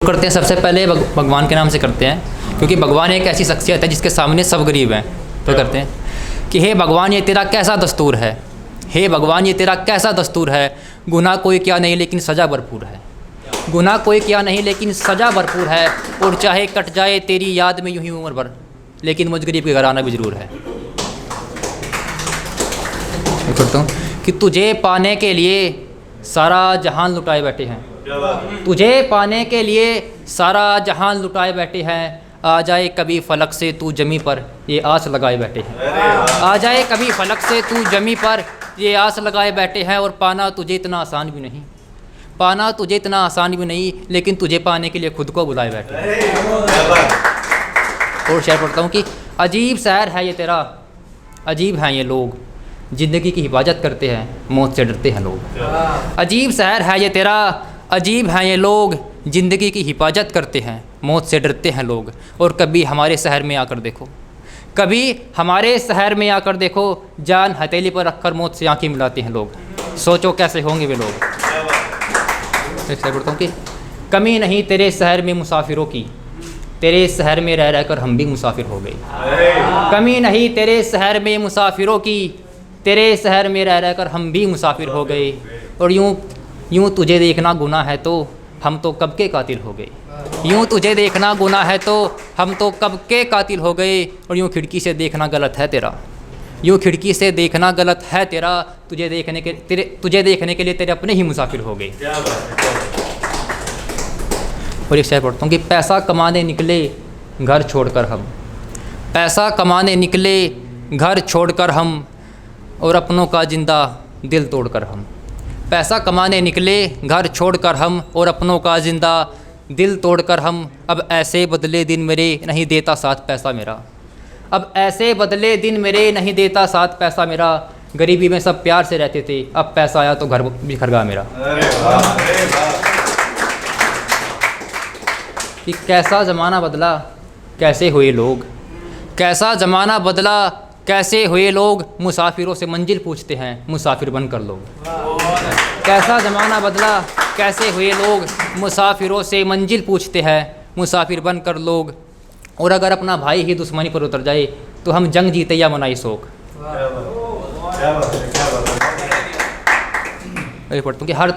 करते हैं सबसे पहले भगवान के नाम से करते हैं, क्योंकि भगवान एक ऐसी शख्सियत है जिसके सामने सब गरीब हैं। तो करते हैं कि हे भगवान ये तेरा कैसा दस्तूर है, हे भगवान ये तेरा कैसा दस्तूर है, गुनाह कोई क्या नहीं लेकिन सज़ा भरपूर है, गुनाह कोई क्या नहीं लेकिन सज़ा भरपूर है, और चाहे कट जाए तेरी याद में यूं ही उम्र भर, लेकिन मुझ गरीब के घर आना भी ज़रूर है। करता हूँ कि तुझे पाने के लिए सारा जहान लुटाए बैठे हैं, तुझे पाने के लिए सारा जहान लुटाए बैठे हैं, आ जाए कभी फलक से तू जमी पर ये आस लगाए बैठे हैं, आ जाए कभी फलक से तू जमी पर ये आस लगाए बैठे हैं, और पाना तुझे इतना आसान भी नहीं, पाना तुझे इतना आसान भी नहीं, लेकिन तुझे पाने के लिए खुद को बुलाए बैठे हैं। और शेर पढ़ता हूँ कि अजीब शहर है ये तेरा, अजीब हैं ये लोग, ज़िंदगी की हिफाजत करते हैं, मौत से डरते हैं लोग। अजीब शहर है ये तेरा, अजीब हैं ये लोग, ज़िंदगी की हिफाजत करते हैं, मौत से डरते हैं लोग। और कभी हमारे शहर में आकर देखो, कभी हमारे शहर में आकर देखो, जान हथेली पर रखकर मौत से आंखें मिलाते हैं लोग, सोचो कैसे होंगे वे लोग। पढ़ता हूँ कि कमी नहीं तेरे शहर में मुसाफिरों की, तेरे शहर में रह रहकर हम भी मुसाफिर हो गए। कमी नहीं तेरे शहर में मुसाफिरों की, तेरे शहर में रह रहकर हम भी मुसाफिर हो गए। और यूँ तुझे देखना गुनाह है तो हम तो कब के कातिल हो गए, यूँ तुझे देखना गुनाह है तो हम तो कब के कातिल हो गए। और यूँ खिड़की से देखना गलत है तेरा, यूँ खिड़की से देखना गलत है तेरा, तुझे देखने के लिए तेरे अपने ही मुसाफिर हो गए। और एक शेर पढ़ता हूँ कि पैसा कमाने निकले घर छोड़कर हम, पैसा कमाने निकले घर छोड़कर हम, और अपनों का जिंदा दिल तोड़कर हम। पैसा कमाने निकले घर छोड़कर हम, और अपनों का जिंदा दिल तोड़कर हम। अब ऐसे बदले दिन मेरे नहीं देता साथ पैसा मेरा, अब ऐसे बदले दिन मेरे नहीं देता साथ पैसा मेरा। गरीबी में सब प्यार से रहते थे, अब पैसा आया तो घर बिखर गया मेरा। कि कैसा ज़माना बदला कैसे हुए लोग, कैसा ज़माना बदला कैसे हुए लोग, मुसाफिरों से मंजिल पूछते हैं मुसाफिर बनकर लोग। कैसा ज़माना बदला कैसे हुए लोग, मुसाफिरों से मंजिल पूछते हैं मुसाफिर बनकर लोग। और अगर अपना भाई ही दुश्मनी पर उतर जाए तो हम जंग जीते या मनाई शोक। मैं पढ़ता हूँ कि हर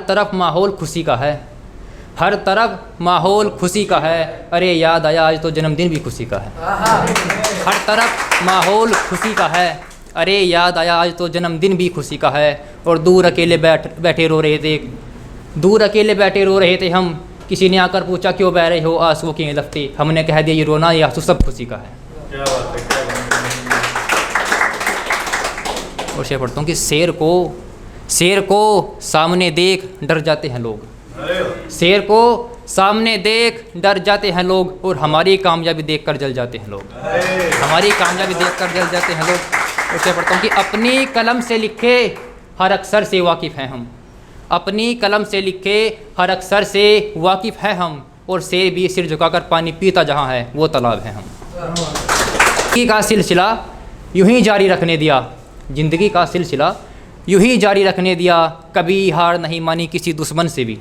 तरफ माहौल खुशी का है, हर तरफ माहौल खुशी का है, अरे याद आया आज तो जन्मदिन भी खुशी का है। हर तरफ माहौल खुशी का है, अरे याद आया आज तो जन्मदिन भी खुशी का है। और दूर अकेले बैठे रो रहे थे, दूर अकेले बैठे रो रहे थे हम, किसी ने आकर पूछा क्यों बह रहे हो आंसुओं की लफ्टी, हमने कह दिया ये रोना ये आंसू सब खुशी का है। और शेर पढ़ता हूँ कि शेर को सामने देख डर जाते हैं लोग, शेर को सामने देख डर जाते हैं लोग। और हमारी कामयाबी देखकर जल जाते हैं लोग, हमारी कामयाबी देखकर जल जाते हैं लोग। और शेर पढ़ता हूँ कि अपनी कलम से लिखे हर अक्षर से वाकिफ़ हैं हम, अपनी कलम से लिखे हर अक्षर से वाकिफ़ हैं हम। और शेर भी सिर झुकाकर पानी पीता जहाँ है वो तालाब है हम। ज़िंदगी का सिलसिला यूं ही जारी रखने दिया, ज़िंदगी का सिलसिला यूं ही जारी रखने दिया। कभी हार नहीं मानी किसी दुश्मन से भी,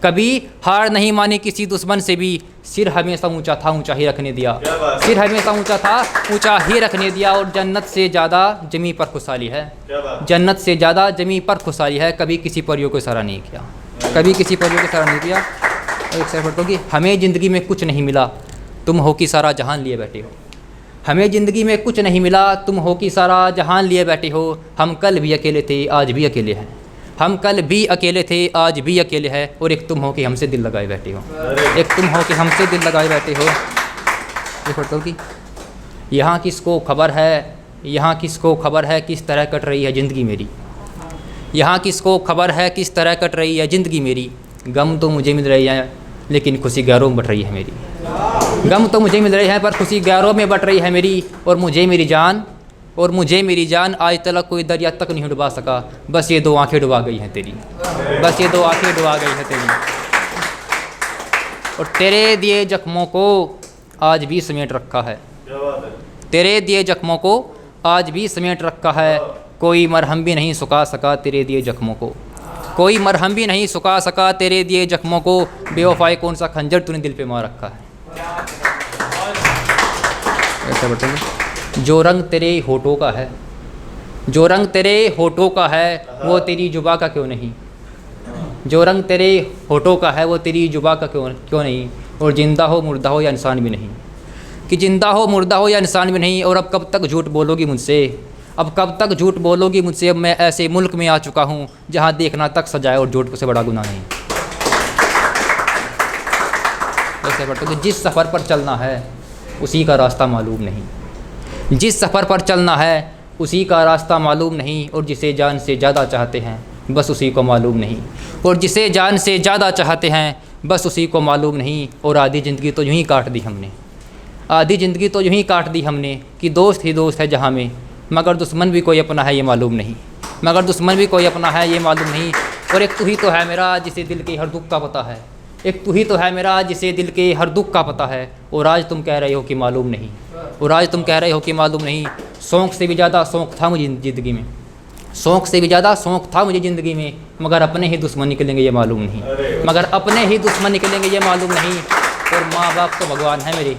कभी हार नहीं मानी किसी दुश्मन से भी। सिर हमेशा ऊंचा था ऊंचा ही रखने दिया, सिर हमेशा ऊंचा था ऊंचा ही रखने दिया। और जन्नत से ज़्यादा जमी पर खुशहाली है, जन्नत से ज़्यादा जमी पर खुशहाली है। कभी किसी परियों को इशारा नहीं किया, कभी किसी परियों को इशारा नहीं किया। और एक शेर पढ़ता हूँ कि हमें ज़िंदगी में कुछ नहीं मिला तुम हो कि सारा जहान लिए बैठे हो, हमें ज़िंदगी में कुछ नहीं मिला तुम हो कि सारा जहान लिए बैठे हो। हम कल भी अकेले थे आज भी अकेले हैं, हम कल भी अकेले थे आज भी अकेले हैं। और एक तुम हो कि हमसे दिल लगाए बैठे हो, एक तुम हो कि हमसे दिल लगाए बैठे हो। ये पढ़ता हूँ कि यहाँ किसको खबर है, यहाँ किसको खबर है किस तरह कट रही है ज़िंदगी मेरी, यहाँ किसको खबर है किस तरह कट रही है ज़िंदगी मेरी। गम तो मुझे मिल रही है लेकिन खुशी गैरों में बट रही है मेरी, गम तो मुझे मिल रही है पर खुशी गैरों में बट रही है मेरी। और मुझे मेरी जान आज तक कोई दरिया तक नहीं डुबा सका, बस ये 2 आंखें डुबा गई हैं तेरी, बस ये 2 आंखें डुबा गई हैं तेरी। और तेरे दिए जख्मों को आज भी समेट रखा है, तेरे दिए जख्मों को आज भी समेट रखा है। कोई मरहम भी नहीं सुखा सका तेरे दिए जख्मों को, कोई मरहम भी नहीं सुखा सका तेरे दिए जख्मों को, बेवफाई कौन सा खंजर तूने दिल पे मार रखा है। ऐसा बताइए, जो रंग तेरे होठों का है, जो रंग तेरे होठों का है वो तेरी जुबा का क्यों नहीं, जो रंग तेरे होठों का है वो तेरी जुबा का क्यों नहीं। और ज़िंदा हो मुर्दा हो या इंसान भी नहीं, कि ज़िंदा हो मुर्दा हो या इंसान भी नहीं। और अब कब तक झूठ बोलोगी मुझसे, अब कब तक झूठ बोलोगी मुझसे। अब मैं ऐसे मुल्क में आ चुका हूँ जहाँ देखना तक सजाए और झूठ से बड़ा गुनाह नहीं। ऐसे पढ़ते कि जिस सफ़र पर चलना है उसी का रास्ता मालूम नहीं, जिस सफ़र पर चलना है उसी का रास्ता मालूम नहीं। और जिसे जान से ज़्यादा चाहते हैं बस उसी को मालूम नहीं, और जिसे जान से ज़्यादा चाहते हैं बस उसी को मालूम नहीं। और आधी ज़िंदगी तो यूँ ही काट दी हमने, आधी ज़िंदगी तो यूँ ही काट दी हमने, कि दोस्त ही दोस्त है जहाँ में, मगर दुश्मन भी कोई अपना है ये मालूम नहीं, मगर दुश्मन भी कोई अपना है ये मालूम नहीं। और एक तू ही तो है मेरा जिसे दिल के हर दुख का पता है, एक तू ही तो है मेरा जिसे दिल के हर दुख का पता है। और आज तुम कह रहे हो कि मालूम नहीं, और आज तुम कह रहे हो कि मालूम नहीं। शौक़ से भी ज़्यादा शौक़ था मुझे ज़िंदगी में, शौक़ से भी ज़्यादा शौक़ था मुझे ज़िंदगी में, मगर अपने ही दुश्मन निकलेंगे ये मालूम नहीं, मगर अपने ही दुश्मन निकलेंगे ये मालूम नहीं। और माँ बाप तो भगवान है मेरे,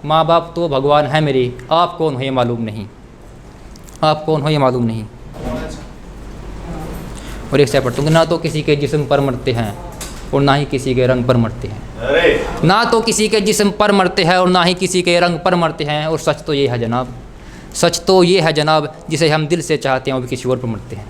माँ बाप तो भगवान है मेरे, आप कौन हो ये मालूम नहीं, आप कौन हो ये मालूम नहीं। और एक से पढ़ता हूँ, ना तो किसी के जिस्म पर मरते हैं और ना ही किसी के रंग पर मरते हैं, ना तो किसी के जिस्म पर मरते हैं और ना ही किसी के रंग पर मरते हैं। और सच तो ये है जनाब, सच तो ये है जनाब, जिसे हम दिल से चाहते हैं वो भी किसी और पर मरते हैं।